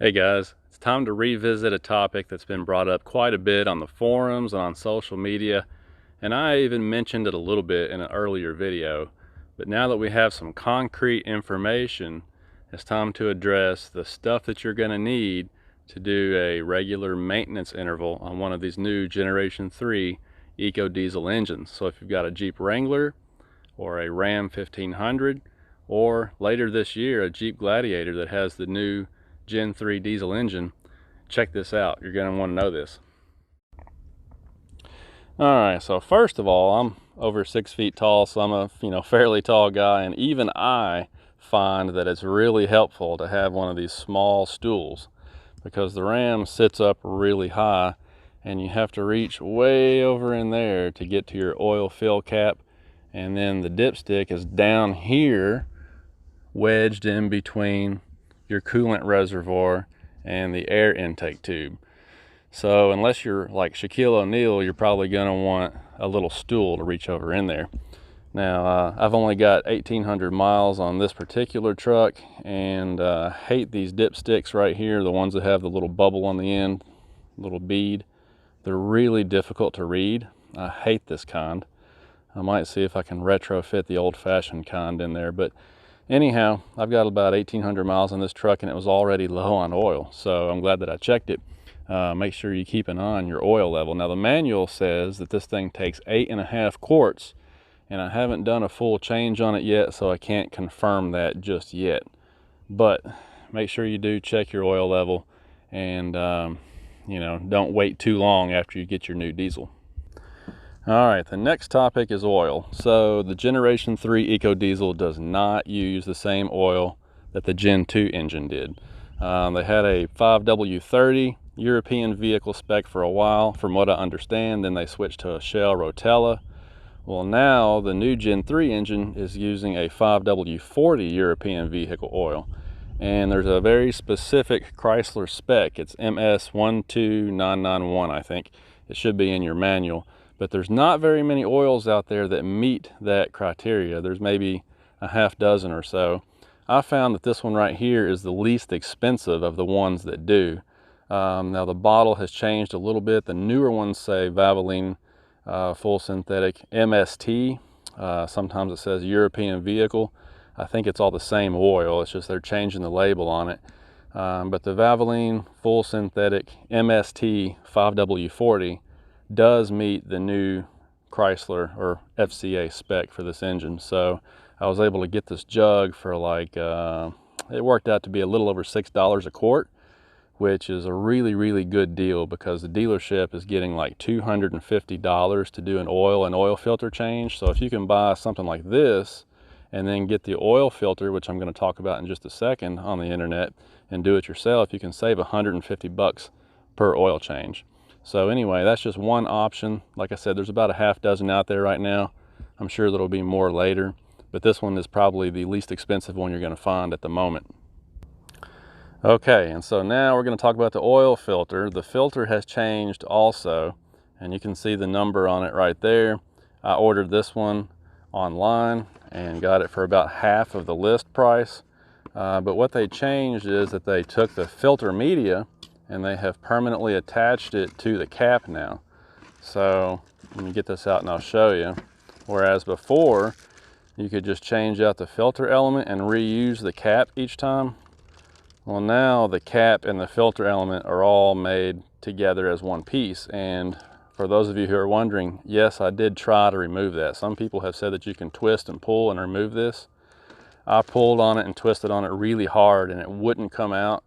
Hey guys, it's time to revisit a topic that's been brought up quite a bit on the forums and on social media, and I even mentioned it a little bit in an earlier video. But now that we have some concrete information, it's time to address the stuff that you're going to need to do a regular maintenance interval on one of these new Generation 3 EcoDiesel engines. So if you've got a Jeep Wrangler or a Ram 1500, or later this year a Jeep Gladiator that has the new Gen 3 diesel engine, check this out. You're going to want to know this. Alright, so first of all, I'm over 6 feet tall, so I'm a fairly tall guy, and even I find that it's really helpful to have one of these small stools, because the Ram sits up really high and you have to reach way over in there to get to your oil fill cap, and then the dipstick is down here wedged in between your coolant reservoir and the air intake tube. So unless you're like Shaquille O'Neal, you're probably going to want a little stool to reach over in there. Now, I've only got 1,800 miles on this particular truck, and I hate these dipsticks right here, the ones that have the little bubble on the end, little bead. They're really difficult to read. I hate this kind. I might see if I can retrofit the old-fashioned kind in there, but anyhow, I've got about 1,800 miles on this truck and it was already low on oil, so I'm glad that I checked it. Make sure you keep an eye on your oil level. Now the manual says that this thing takes 8.5 quarts, and I haven't done a full change on it yet, so I can't confirm that just yet. But make sure you do check your oil level, and don't wait too long after you get your new diesel. All right, the next topic is oil. So the Generation 3 EcoDiesel does not use the same oil that the Gen 2 engine did. They had a 5W30 European vehicle spec for a while, from what I understand. Then they switched to a Shell Rotella. Well, now the new Gen 3 engine is using a 5W40 European vehicle oil. And there's a very specific Chrysler spec. It's MS12991, I think. It should be in your manual. But there's not very many oils out there that meet that criteria. There's maybe a half dozen or so. I found that this one right here is the least expensive of the ones that do. Now the bottle has changed a little bit. The newer ones say Valvoline full synthetic MST. Sometimes it says European vehicle. I think it's all the same oil. It's just they're changing the label on it. But the Valvoline full synthetic MST 5W40 does meet the new Chrysler or FCA spec for this engine. So I was able to get this jug for like, it worked out to be a little over $6 a quart, which is a really good deal, because the dealership is getting like $250 to do an oil and oil filter change. So if you can buy something like this and then get the oil filter, which I'm going to talk about in just a second, on the internet, and do it yourself, you can save $150 per oil change. So anyway, that's just one option. Like I said, there's about a half dozen out there right now. I'm sure there'll be more later, but this one is probably the least expensive one you're going to find at the moment. Okay, and so now we're going to talk about the oil filter. The filter has changed also, and you can see the number on it right there. I ordered this one online and got it for about half of the list price. But what they changed is that they took the filter media and they have permanently attached it to the cap now. So let me get this out and I'll show you. Whereas before, you could just change out the filter element and reuse the cap each time. Well, now the cap and the filter element are all made together as one piece. And for those of you who are wondering, yes, I did try to remove that. Some people have said that you can twist and pull and remove this. I pulled on it and twisted on it really hard and it wouldn't come out,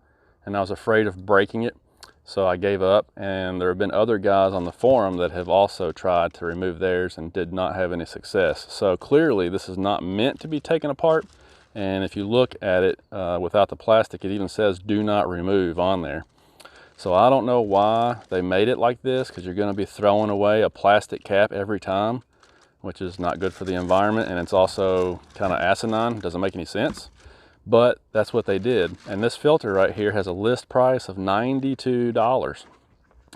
and I was afraid of breaking it, so I gave up. And there have been other guys on the forum that have also tried to remove theirs and did not have any success. So clearly this is not meant to be taken apart, and if you look at it without the plastic, it even says do not remove on there. So I don't know why they made it like this, because you're going to be throwing away a plastic cap every time, which is not good for the environment, and it's also kind of asinine. It doesn't make any sense. But that's what they did. And this filter right here has a list price of $92.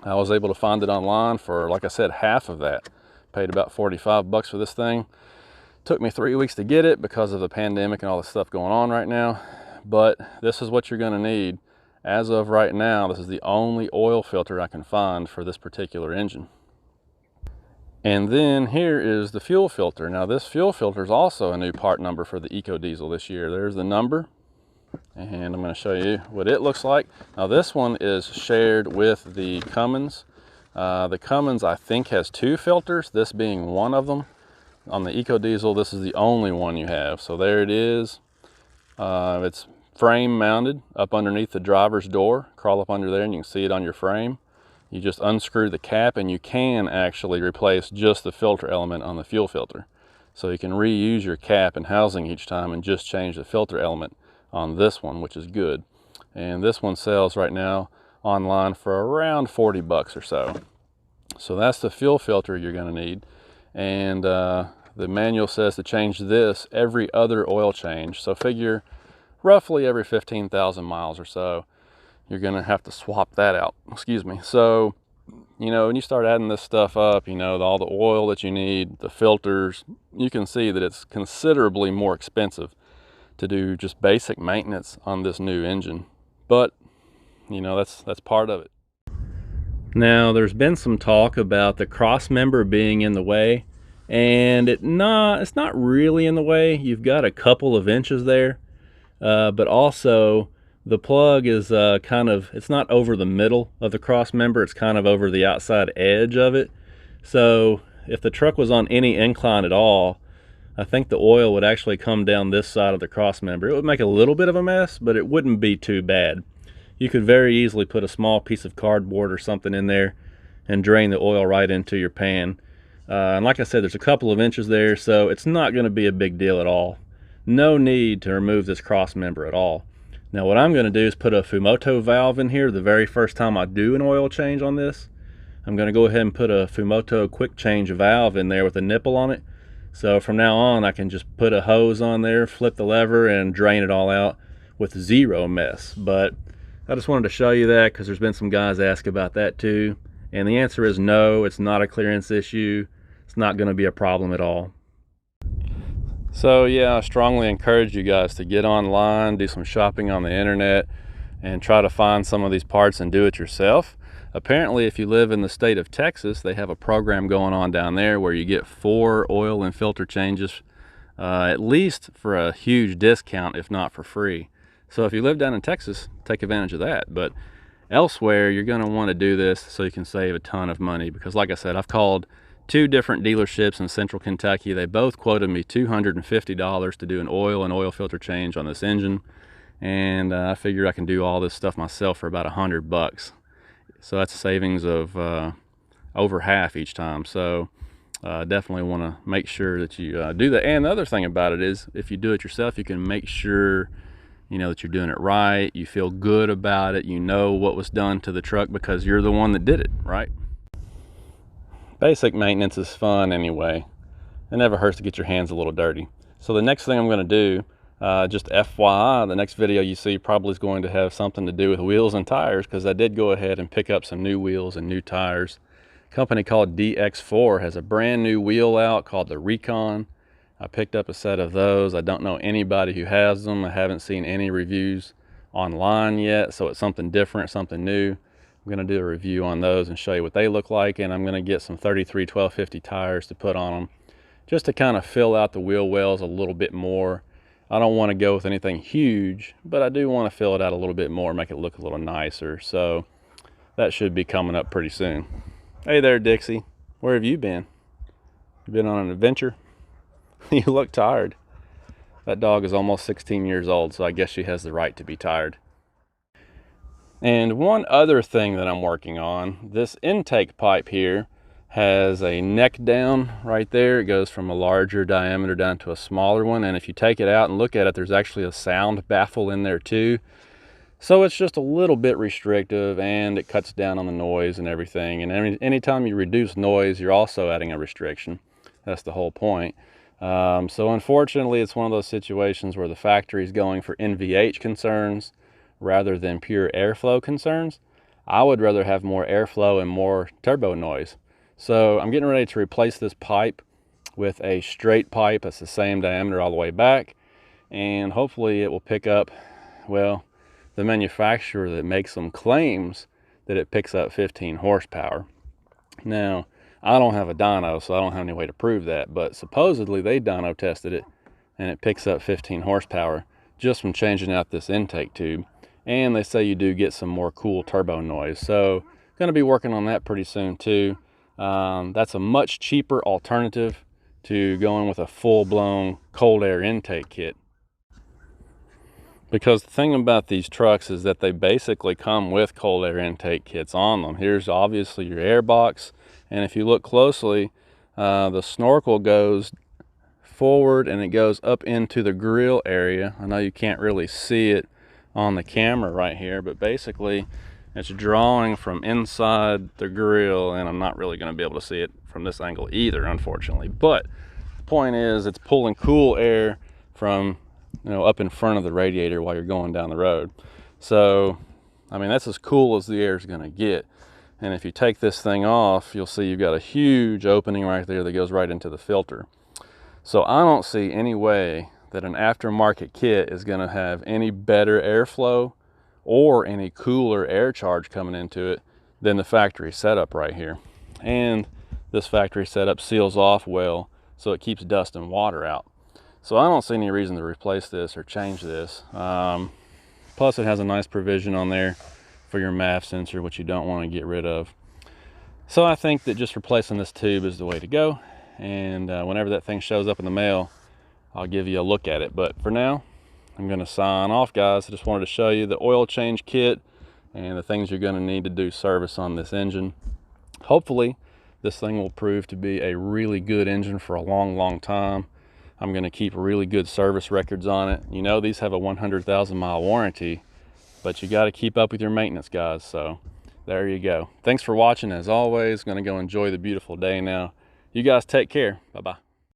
I was able to find it online for, like I said, half of that. Paid about 45 bucks for this thing. Took me 3 weeks to get it because of the pandemic and all the stuff going on right now. But this is what you're going to need. as of right now, this is the only oil filter I can find for this particular engine. And then here is the fuel filter. Now this fuel filter is also a new part number for the EcoDiesel this year. There's the number, and I'm going to show you what it looks like. Now this one is shared with the Cummins. The Cummins, I think, has 2 filters, this being one of them. On the EcoDiesel, this is the only one you have. So there it is. It's frame mounted up underneath the driver's door. Crawl up under there and you can see it on your frame. You just unscrew the cap and you can actually replace just the filter element on the fuel filter. So you can reuse your cap and housing each time and just change the filter element on this one, which is good. And this one sells right now online for around 40 bucks or so. So that's the fuel filter you're going to need. And the manual says to change this every other oil change. So figure roughly every 15,000 miles or so, you're going to have to swap that out. Excuse me. So, you know, when you start adding this stuff up, you know, all the oil that you need, the filters, you can see that it's considerably more expensive to do just basic maintenance on this new engine. But, you know, that's part of it. Now, there's been some talk about the cross member being in the way, and it's not really in the way. You've got a couple of inches there, but also the plug is it's not over the middle of the cross member, it's kind of over the outside edge of it. So if the truck was on any incline at all, I think the oil would actually come down this side of the cross member. It would make a little bit of a mess, but it wouldn't be too bad. You could very easily put a small piece of cardboard or something in there and drain the oil right into your pan. And like I said, there's a couple of inches there, so it's not going to be a big deal at all. No need to remove this cross member at all. Now what I'm going to do is put a Fumoto valve in here the very first time I do an oil change on this. I'm going to go ahead and put a Fumoto quick change valve in there with a nipple on it. So from now on I can just put a hose on there, flip the lever, and drain it all out with zero mess. But I just wanted to show you that because there's been some guys ask about that too. And the answer is no, it's not a clearance issue. It's not going to be a problem at all. So yeah, I strongly encourage you guys to get online, do some shopping on the internet, and try to find some of these parts and do it yourself. Apparently, if you live in the state of Texas, they have a program going on down there where you get 4 oil and filter changes, at least for a huge discount, if not for free. So if you live down in Texas, take advantage of that. But elsewhere, you're going to want to do this so you can save a ton of money, because like I said, I've called 2 different dealerships in central Kentucky. They both quoted me $250 to do an oil and oil filter change on this engine, and I figure I can do all this stuff myself for about 100 bucks. So that's a savings of over half each time. So definitely want to make sure that you do that. And the other thing about it is, if you do it yourself, you can make sure you know that you're doing it right, you feel good about it, you know what was done to the truck because you're the one that did it, right? Basic maintenance is fun anyway. It never hurts to get your hands a little dirty. So the next thing I'm going to do, just FYI, the next video you see probably is going to have something to do with wheels and tires, because I did go ahead and pick up some new wheels and new tires. A company called DX4 has a brand new wheel out called the Recon. I picked up a set of those. I don't know anybody who has them. I haven't seen any reviews online yet, so it's something different, something new. I'm going to do a review on those and show you what they look like, and I'm going to get some 33 1250 tires to put on them just to kind of fill out the wheel wells a little bit more. I don't want to go with anything huge, but I do want to fill it out a little bit more, make it look a little nicer. So that should be coming up pretty soon. Hey there, Dixie. Where have you been? You been on an adventure? You look tired. That dog is almost 16 years old, so I guess she has the right to be tired. And one other thing that I'm working on, this intake pipe here has a neck down right there. It goes from a larger diameter down to a smaller one, and if you take it out and look at it, there's actually a sound baffle in there too. So it's just a little bit restrictive, and it cuts down on the noise and everything. And anytime you reduce noise, you're also adding a restriction. That's the whole point. So unfortunately, it's one of those situations where the factory is going for NVH concerns rather than pure airflow concerns. I would rather have more airflow and more turbo noise. So I'm getting ready to replace this pipe with a straight pipe that's the same diameter all the way back, and hopefully it will pick up, well, the manufacturer that makes them claims that it picks up 15 horsepower. Now, I don't have a dyno, so I don't have any way to prove that, but supposedly they dyno tested it and it picks up 15 horsepower just from changing out this intake tube. And they say you do get some more cool turbo noise. So going to be working on that pretty soon too. That's a much cheaper alternative to going with a full-blown cold air intake kit. Because the thing about these trucks is that they basically come with cold air intake kits on them. Here's obviously your air box, and if you look closely, the snorkel goes forward and it goes up into the grill area. I know you can't really see it on the camera right here, but basically it's drawing from inside the grill, and I'm not really going to be able to see it from this angle either, unfortunately. But the point is, it's pulling cool air from, up in front of the radiator while you're going down the road. So, I mean, that's as cool as the air is going to get. And if you take this thing off, you'll see you've got a huge opening right there that goes right into the filter. So I don't see any way that an aftermarket kit is going to have any better airflow or any cooler air charge coming into it than the factory setup right here. And this factory setup seals off well, so it keeps dust and water out. So I don't see any reason to replace this or change this. Plus it has a nice provision on there for your MAF sensor, which you don't want to get rid of. So I think that just replacing this tube is the way to go. And whenever that thing shows up in the mail, I'll give you a look at it. But for now, I'm going to sign off, guys. I just wanted to show you the oil change kit and the things you're going to need to do service on this engine. Hopefully, this thing will prove to be a really good engine for a long, long time. I'm going to keep really good service records on it. You know, these have a 100,000 mile warranty, but you got to keep up with your maintenance, guys. So there you go. Thanks for watching. As always, going to go enjoy the beautiful day now. You guys take care. Bye-bye.